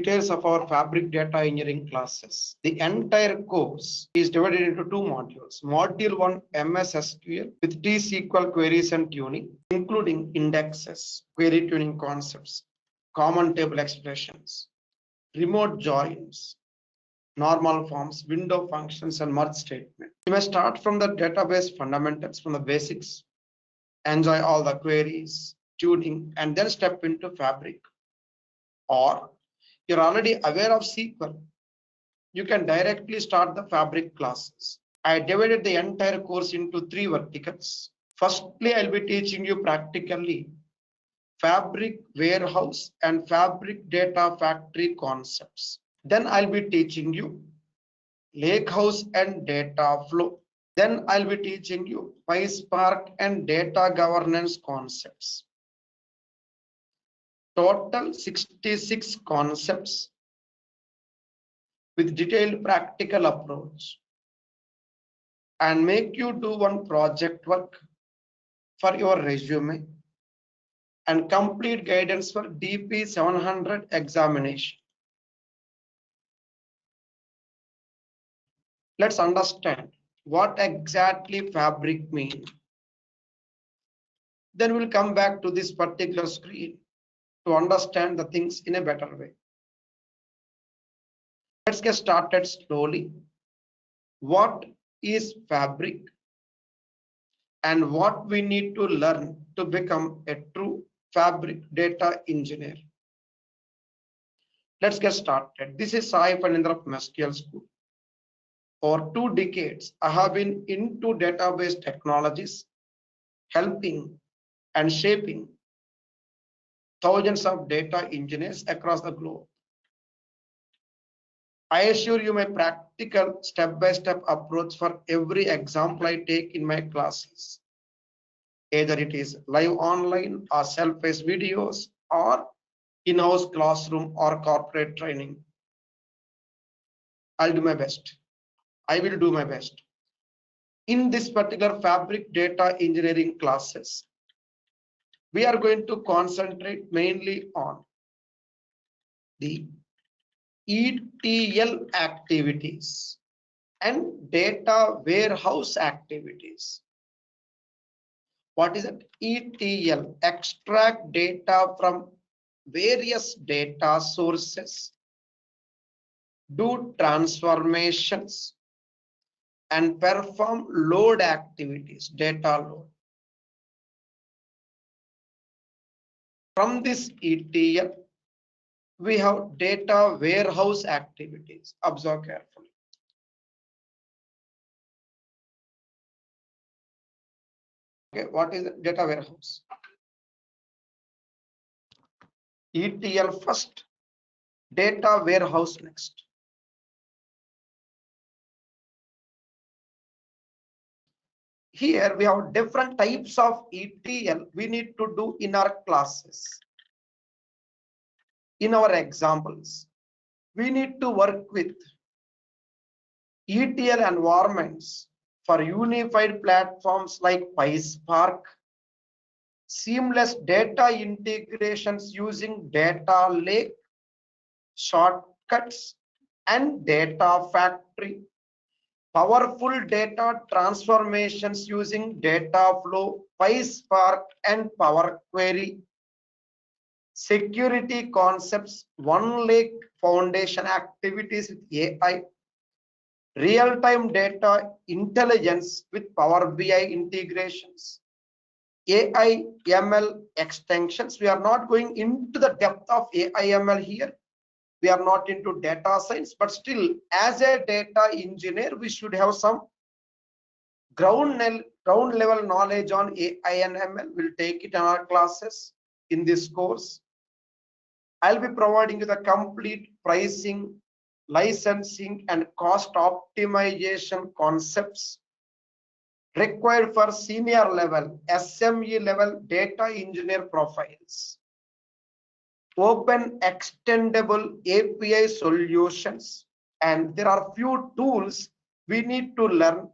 Details of our Fabric data engineering classes. The entire course is divided into two modules. Module 1, MS SQL with T-SQL queries and tuning, including indexes, query tuning concepts, common table expressions, remote joins, normal forms, window functions, and merge statement. You may start from the database fundamentals, from the basics, enjoy all the queries, tuning, and then step into Fabric. Or you're already aware of SQL, you can directly start the Fabric classes. I divided the entire course into three verticals. Firstly, I'll be teaching you practically Fabric warehouse and Fabric data factory concepts. Then I'll be teaching you Lakehouse and data flow. Then I'll be teaching you PySpark and data governance concepts. Total 66 concepts with detailed practical approach, and make you do one project work for your resume and complete guidance for DP 700 examination. Let's understand what exactly Fabric means. Then we'll come back to this particular screen to understand the things in a better way. Let's get started slowly. What is Fabric and what we need to learn to become a true Fabric data engineer? Let's get started. This is Sai Panindra from SQL School. For 2 decades, I have been into database technologies, helping and shaping thousands of data engineers across the globe. I assure you my practical step-by-step approach for every example I take in my classes. Either it is live online or self-paced videos or in-house classroom or corporate training. I'll do my best. I will do my best. In this particular Fabric data engineering classes, we are going to concentrate mainly on the ETL activities and data warehouse activities. What is it? ETL, extract data from various data sources, do transformations, and perform load activities, data load. From this ETL, we have data warehouse activities. Observe carefully. Okay, what is data warehouse? ETL first, data warehouse next. Here we have different types of ETL we need to do in our classes. In our examples, we need to work with ETL environments for unified platforms like PySpark, seamless data integrations using data lake, shortcuts, and data factory, powerful data transformations using data flow, PySpark, and Power Query, security concepts, OneLake foundation activities with AI, real-time data intelligence with Power BI integrations, AI ML extensions. We are not going into the depth of AI ML here. We are not into data science, but still, as a data engineer, we should have some ground level knowledge on AI and ML. We'll take it in our classes in this course. I'll be providing you the complete pricing, licensing, and cost optimization concepts required for senior level, SME level data engineer profiles. Open extendable API solutions, and there are few tools we need to learn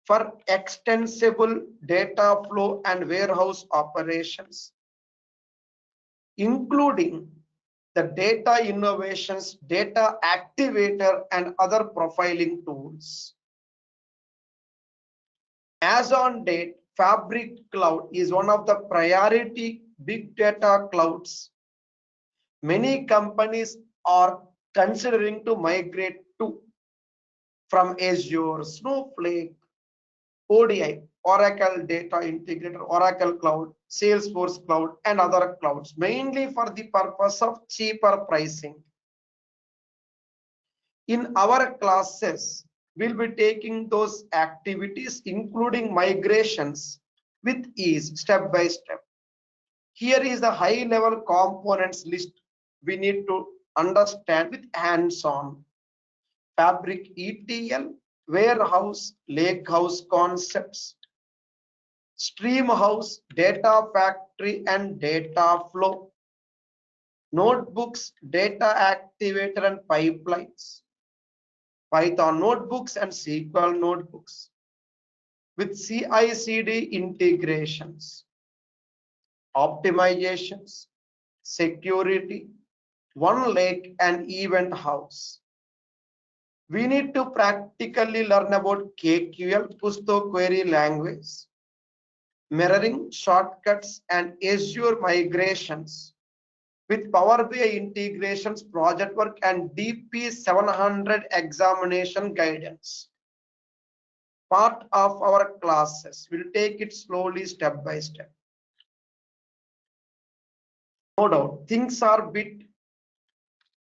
for extensible data flow and warehouse operations, including the data innovations, data activator, and other profiling tools. As on date, Fabric Cloud is one of the priority big data clouds. Many companies are considering to migrate to from Azure, Snowflake, ODI, Oracle Data Integrator, Oracle Cloud, Salesforce Cloud, and other clouds, mainly for the purpose of cheaper pricing. In our classes, we'll be taking those activities, including migrations, with ease, step by step. Here is the high-level components list we need to understand with hands-on. Fabric ETL, warehouse, lakehouse concepts, stream house, data factory, and data flow, notebooks, data activator, and pipelines, Python notebooks and SQL notebooks with CI/CD integrations, optimizations, security, OneLake, and event house. We need to practically learn about KQL, Push-to Query language, mirroring, shortcuts, and Azure migrations with Power BI integrations, project work, and DP 700 examination guidance. Part of our classes. We'll take it slowly, step by step. No doubt, things are a bit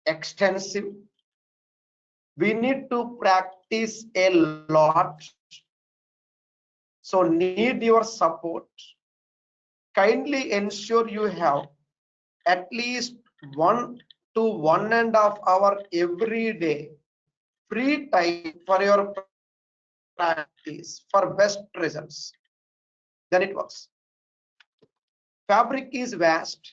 extensive. We need to practice a lot. So need your support. Kindly ensure you have at least 1 to 1.5 hours every day free time for your practice for best results. Then it works. Fabric is vast,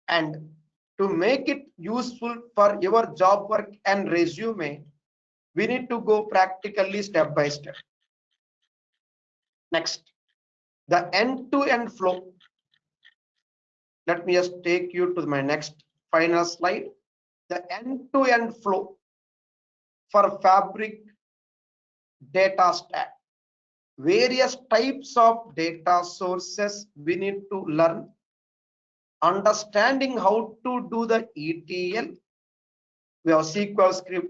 and to make it useful for your job work and resume, we need to go practically step by step. Next, the end-to-end flow. Let me just take you to my next final slide. The end-to-end flow for Fabric data stack. Various types of data sources we need to learn. Understanding how to do the ETL. We have SQL script,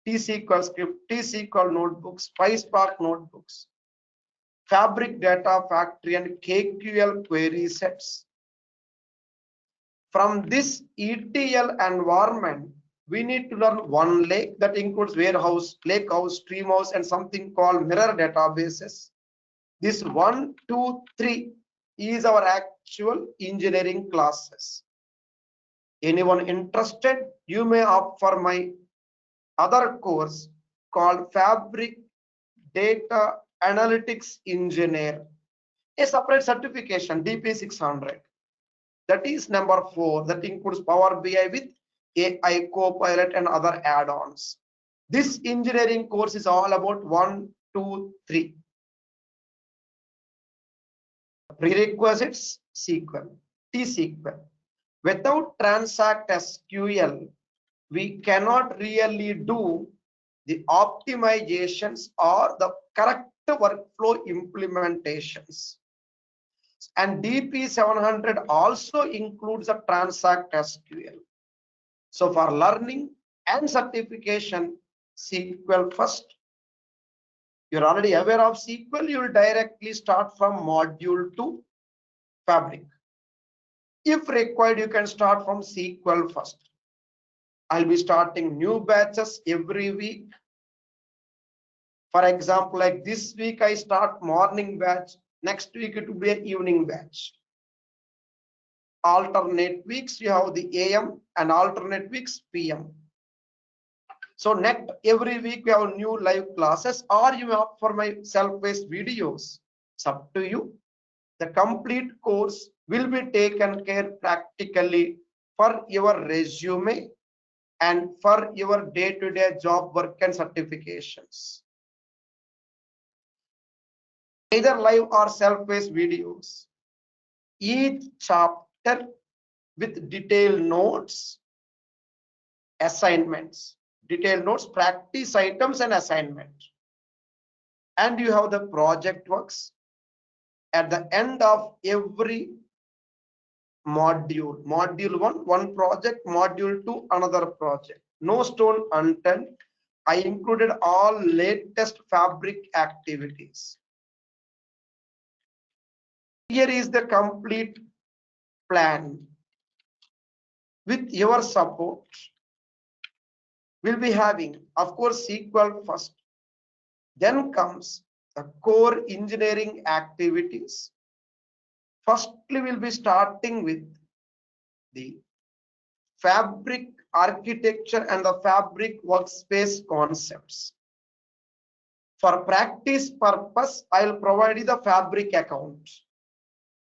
T-SQL script, T-SQL notebooks, PySpark notebooks, Fabric data factory, and KQL query sets. From this ETL environment, we need to learn OneLake, that includes warehouse, lakehouse, streamhouse, and something called mirror databases. This 1, 2, 3 is our actual engineering classes. Anyone interested, you may opt for my other course called Fabric Data Analytics Engineer, a separate certification, DP 600. That is number 4. That includes Power BI with AI Copilot and other add-ons. This engineering course is all about 1, 2, 3. Prerequisites: SQL, T-SQL. Without Transact SQL, we cannot really do the optimizations or the correct workflow implementations. And DP 700 also includes a Transact SQL. So for learning and certification, SQL first. You're already aware of SQL, you will directly start from module 2, Fabric. If required, you can start from SQL first. I'll be starting new batches every week. For example, like this week, I start morning batch. Next week, it will be an evening batch. Alternate weeks, you have the AM, and alternate weeks, PM. So next, every week we have new live classes, or you opt for my self-paced videos. It's up to you. The complete course will be taken care practically for your resume and for your day-to-day job work and certifications. Either live or self-paced videos. Each chapter with detailed notes, assignments, detailed notes, practice items and assignment. And you have the project works at the end of every module. Module 1, one project, module 2, another project. No stone unturned. I included all latest Fabric activities. Here is the complete plan. With your support, we'll be having, of course, SQL first. Then comes the core engineering activities. Firstly, we'll be starting with the Fabric architecture and the Fabric workspace concepts. For practice purpose, I'll provide you the Fabric account.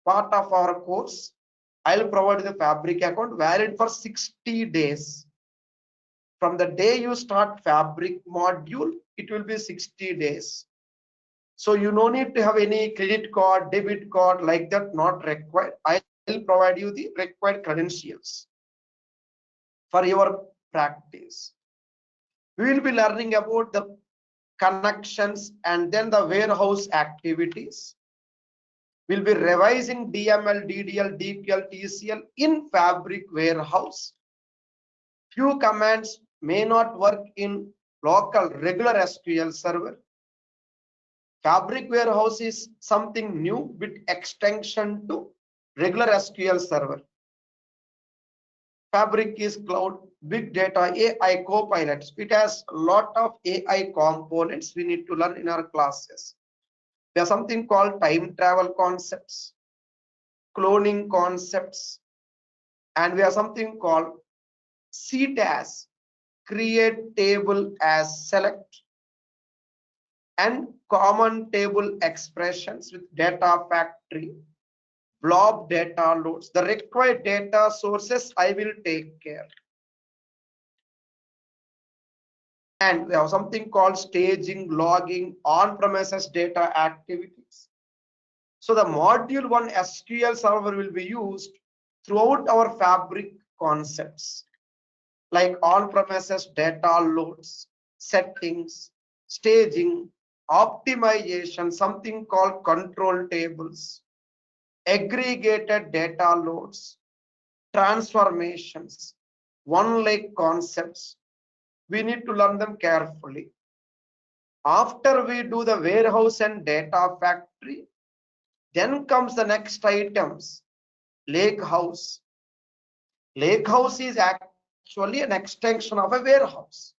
Part of our course, I'll provide you the Fabric account valid for 60 days. From the day you start Fabric module, it will be 60 days. So you no need to have any credit card, debit card like that, not required. I will provide you the required credentials for your practice. We will be learning about the connections and then the warehouse activities. We'll be revising DML, DDL, DPL, TCL in Fabric warehouse. Few commands may not work in local regular SQL server. Fabric warehouse is something new with extension to regular SQL server. Fabric is cloud, big data, AI copilots. It has a lot of AI components we need to learn in our classes. We have something called time travel concepts, cloning concepts, and we have something called CTAS, create table as select, and common table expressions with data factory, blob data loads. The required data sources I will take care. And we have something called staging, logging, on-premises data activities. So the module 1 SQL server will be used throughout our Fabric concepts, like on-premises data loads, settings, staging, optimization, something called control tables, aggregated data loads, transformations, OneLake concepts. We need to learn them carefully. After we do the warehouse and data factory, then comes the next items, Lakehouse. Lakehouse is actually an extension of a warehouse.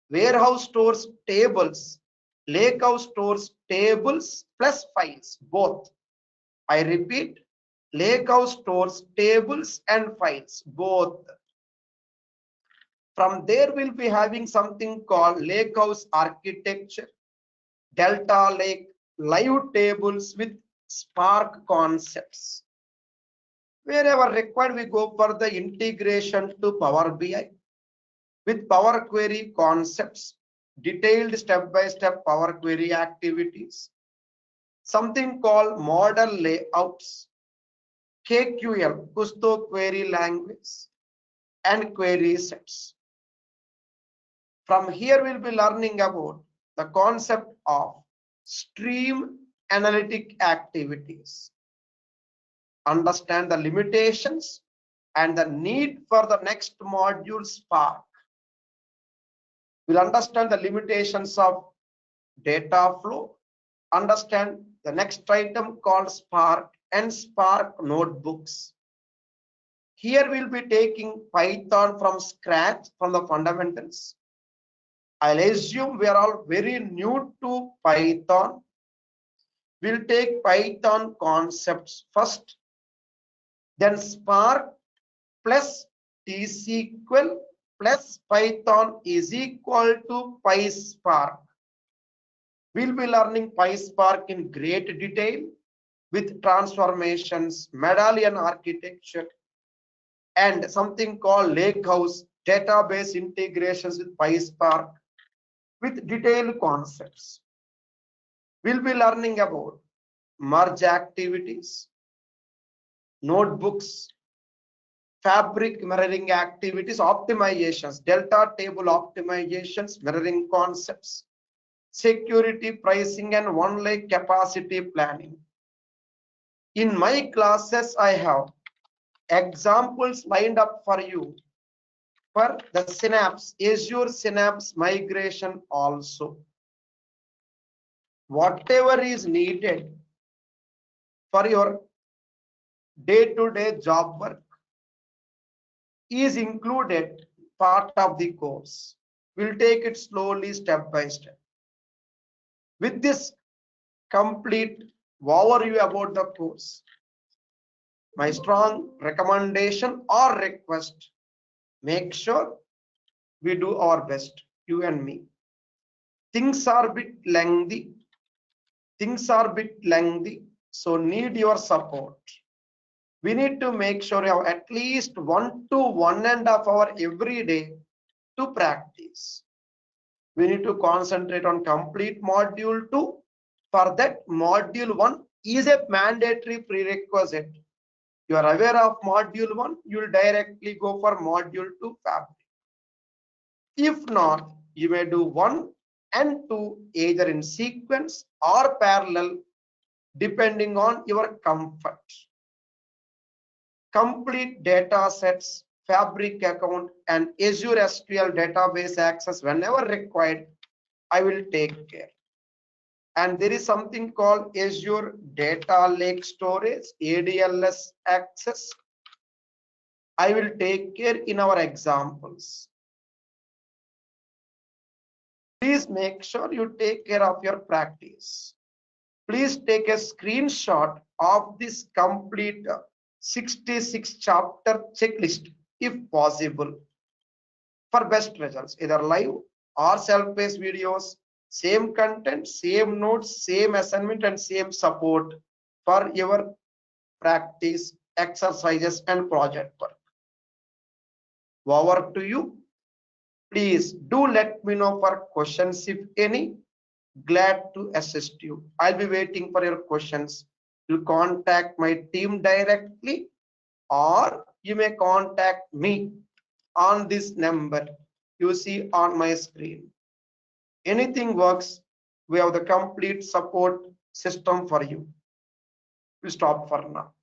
Warehouse stores tables. Lakehouse stores tables plus files, both. I repeat, Lakehouse stores tables and files, both. From there, we'll be having something called Lakehouse architecture, Delta Lake, live tables with Spark concepts. Wherever required, we go for the integration to Power BI with Power Query concepts, detailed step-by-step Power Query activities, something called model layouts, KQL, Kusto query language, and query sets. From here, we'll be learning about the concept of stream analytic activities. Understand the limitations and the need for the next module, Spark. We'll understand the limitations of data flow, understand the next item called Spark and Spark notebooks. Here we'll be taking Python from scratch, from the fundamentals. I'll assume we are all very new to Python. We'll take Python concepts first, then Spark plus T-SQL plus Python is equal to PySpark. We'll be learning PySpark in great detail with transformations, medallion architecture, and something called Lakehouse, database integrations with PySpark with detailed concepts. We'll be learning about merge activities, notebooks, fabric mirroring activities, optimizations, delta table optimizations, mirroring concepts, security pricing, and OneLake capacity planning. In my classes, I have examples lined up for you for the Synapse, Azure Synapse migration also. Whatever is needed for your day-to-day job work is included part of the course. We'll take it slowly, step by step. With this complete overview about the course, my strong recommendation or request, make sure we do our best, you and me. Things are a bit lengthy, so need your support. We need to make sure you have at least 1 to 1.5 hours every day to practice. We need to concentrate on complete module 2. For that, module 1 is a mandatory prerequisite. You are aware of module 1, you will directly go for module 2 fabric. If not, you may do 1 and 2 either in sequence or parallel depending on your comfort. Complete data sets, fabric account, and Azure SQL database access whenever required, I will take care. And there is something called Azure Data Lake Storage, ADLS access. I will take care in our examples. Please make sure you take care of your practice. Please take a screenshot of this complete 66 chapter checklist if possible for best results, either live or self-paced videos, same content, same notes, same assignment, and same support for your practice, exercises, and project work. Over to you. Please do let me know for questions if any. Glad to assist you. I'll be waiting for your questions. You contact my team directly, or you may contact me on this number you see on my screen. Anything works. We have the complete support system for you. We stop for now.